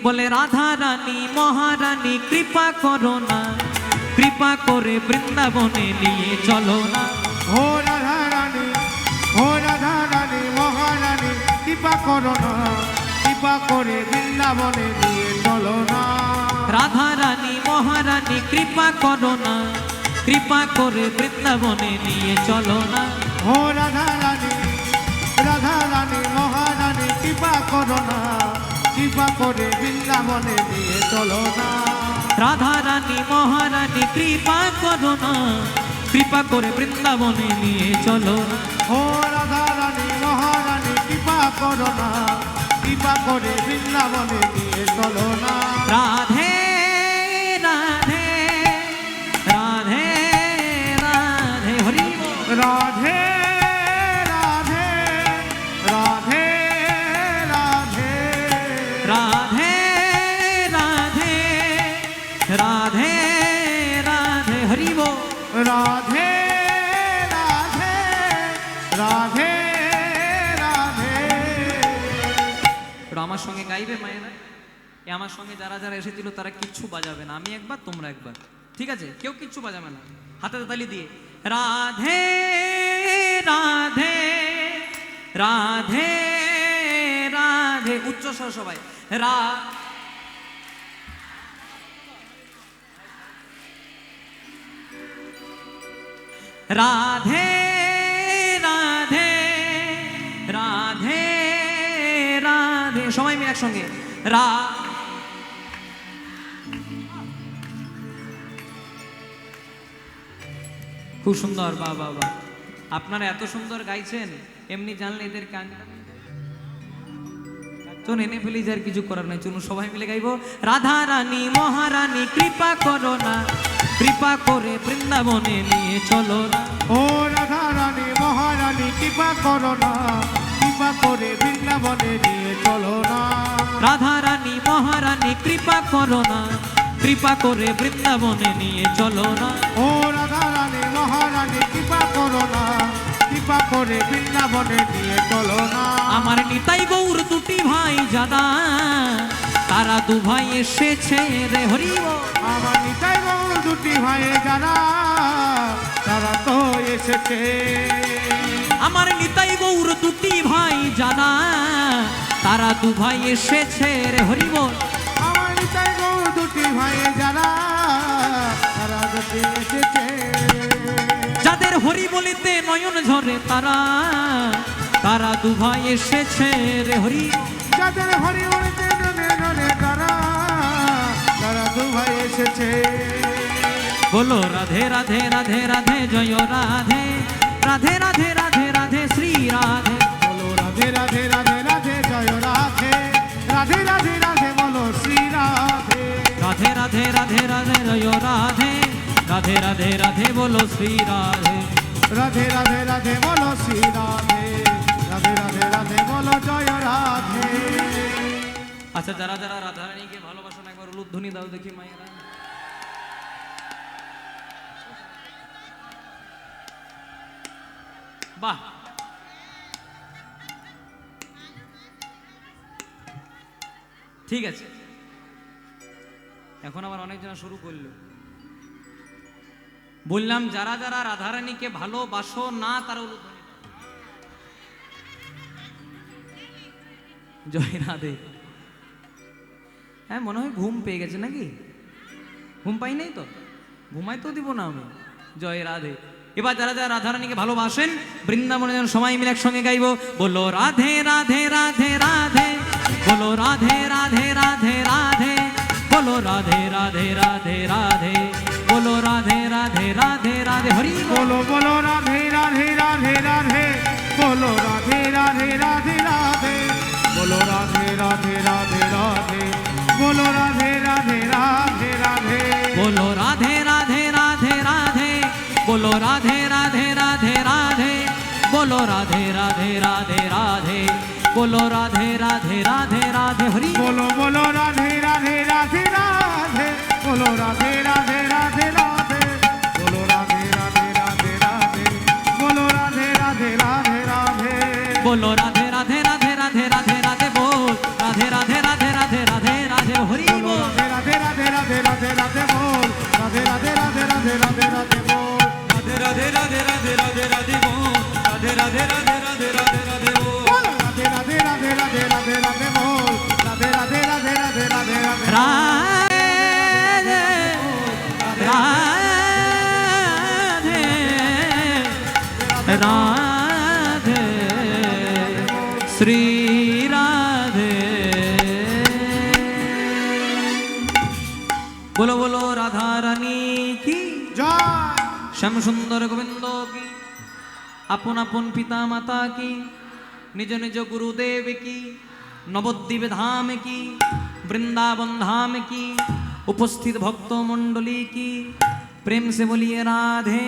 বলে রাধা রানী মহারানী কৃপা করো না, কৃপা করে বৃন্দাবনে নিয়ে চলো না। ও রাধা রানী, ও রাধা রানী মহারানী কৃপা করো না, কৃপা করে বৃন্দাবনে নিয়ে চলো না। রাধা রানী মহারানী কৃপা করো না, কৃপা করে বৃন্দাবনে নিয়ে চলো না। ও রাধা রানী, রাধা রানী মহারানী কৃপা করো না, কৃপা করে বৃন্দাবনে নিয়ে চলো না। রাধা রানী মহারানী কৃপা করো না, কৃপা করে বৃন্দাবনে নিয়ে চলো না। ও রাধা রানী মহারানী কৃপা করো না, কৃপা করে বৃন্দাবনে নিয়ে চলো না। রাধে রাধে রাধে রাধে হরি বল। রাধে রাধে রাধে রাধে রাধে রাধে রাধে রাধে হরি বল। রাধে রাধে রাধে রাধে। ওরা আমার সঙ্গে গাইবে মায়েরা, এ আমার সঙ্গে যারা যারা এসেছিল তারা কিচ্ছু বাজাবে না, আমি একবার তোমরা একবার, ঠিক আছে? কেউ কিচ্ছু বাজাবে না, হাতে তালি দিয়ে রাধে রাধে রাধে রাধে, উচ্চ স্বর সবাই রাধে রাধে রাধে রাধে, সবাই মিলে একসঙ্গে খুব সুন্দর, বাহ বাহ বাহ। আপনারা এত সুন্দর গাইছেন, এমনি জানলে এদের গান চলুন এনে ফেলি, যার কিছু করার নাই, চলুন সবাই মিলে গাইবো। রাধা রানী মহারানী কৃপা করো না, কৃপা করে বৃন্দাবনে নিয়ে চলো না। ও রাধা রানী মহারানী কৃপা করো না, কৃপা করে বৃন্দাবনে নিয়ে চলো না। রাধা রানী মহারানী কৃপা করো না, কৃপা করে বৃন্দাবনে নিয়ে চলো না। ও রাধা রানী মহারানী কৃপা করো না, কৃপা করে বৃন্দাবনে নিয়ে চলো না। আমার নিতাই গৌর দুটি ভাই জানা, তারা দু ভাই এসেছে রে হরি বল। আমার নিতাই গৌর দুটি ভাই যারা, তারা তো এসেছে। আমার নিতাই গৌর দুটি ভাই জানা, তারা দু ভাই এসেছে রে হরি বল। আমার নিতাই গৌর দুটি ভাই যারা, তারা যদি এসেছে। যাদের হরি বলিতে নয়ন ঝরে তারা, তারা দু ভাই এসেছে রে হরি। যাদের হরি বলিতে ননে ননে তারা, তারা দু ভাই এসেছে। বলো রাধে রাধে রাধে রাধে জয় রাধে, রাধে রাধে রাধে রাধে শ্রী রাধে। বলো রাধে রাধে রাধে রাধে জয় রাধে, রাধে রাধে রাধে বলো শ্রী রাধে। রাধে রাধে রাধে রাধে জয় রাধে, রাধে রাধে রাধে বলো শ্রী রাধে। রাধে রাধে রাধে বলো শ্রী রাধে, রাধে রাধে রাধে বলো জয় রাধে। আচ্ছা, যারা যারা রাধারানীকে ভালোবাসেন একবার উলুধ্বনি দাও দেখি মায়েরা। বাহ, ঠিক আছে। এখন আবার অনেকজন শুরু করলো। বললাম যারা যারা রাধারানীকে ভালোবাসো না তারা উলুধ্বনি দাও। জয় রাধে। হ্যাঁ, মনে হয় ঘুম পেয়ে গেছে নাকি? ঘুম পাই নাই তো, ঘুমাই তো দিব না আমি। জয় রাধে। এবার যারা যারা রাধারানীকে ভালোবাসেন বৃন্দাবনে যেন সবাই মিলে একসঙ্গে গাইবো। বলো রাধে রাধে রাধে রাধে, বলো রাধে রাধে রাধে রাধে, বলো রাধে রাধে রাধে রাধে, বলো রাধে রাধে রাধে রাধে হরি বল। বলো বলো রাধে রাধে রাধে রাধে, বলো রাধে রাধে রাধে রাধে, বলো রাধে রাধে রাধে রাধে, বলো রাধে রাধে রাধে রাধে, বলো রাধে রাধে রাধে রাধে, বলো রাধে রাধে রাধে রাধে, বলো রাধে রাধে রাধে রাধে, বলো রাধে রাধে রাধে রাধে হরি বল। বলো বলো রাধে রাধে রাধে রাধে, বলো রাধে রাধে রাধে রাধে, বলো রাধে রাধে রাধে রাধে, বলো রাধে রাধে রাধে রাধে, বলো রাধে রাধে রাধে রাধে রাধে রাধে, বল রাধে রাধে রাধে রাধে রাধে রাধে হরি बोलो বল। राधे राधे राधे राधे राधे राधे बोल राधे राधे राधे राधे राधे राधे बोल রাধে রাধে রাধে রাধে রাধে রাধে বল। রাধে রাধে রাধে রাধে রাধে রাধে বল। बोल राधे राधे राधे राधे राधे राधे बोल राधे राधे राधे राधे राधे राधे राधे राधे श्री राधे। बोलो बोलो राधा रानी की, जय श्याम सुंदर गोविंद की, अपन अपन पिता माता की, निज निज गुरुदेव की, नवद्वीप धाम की, वृंदावन धाम की, उपस्थित भक्त मंडली की, प्रेम से बोलिए राधे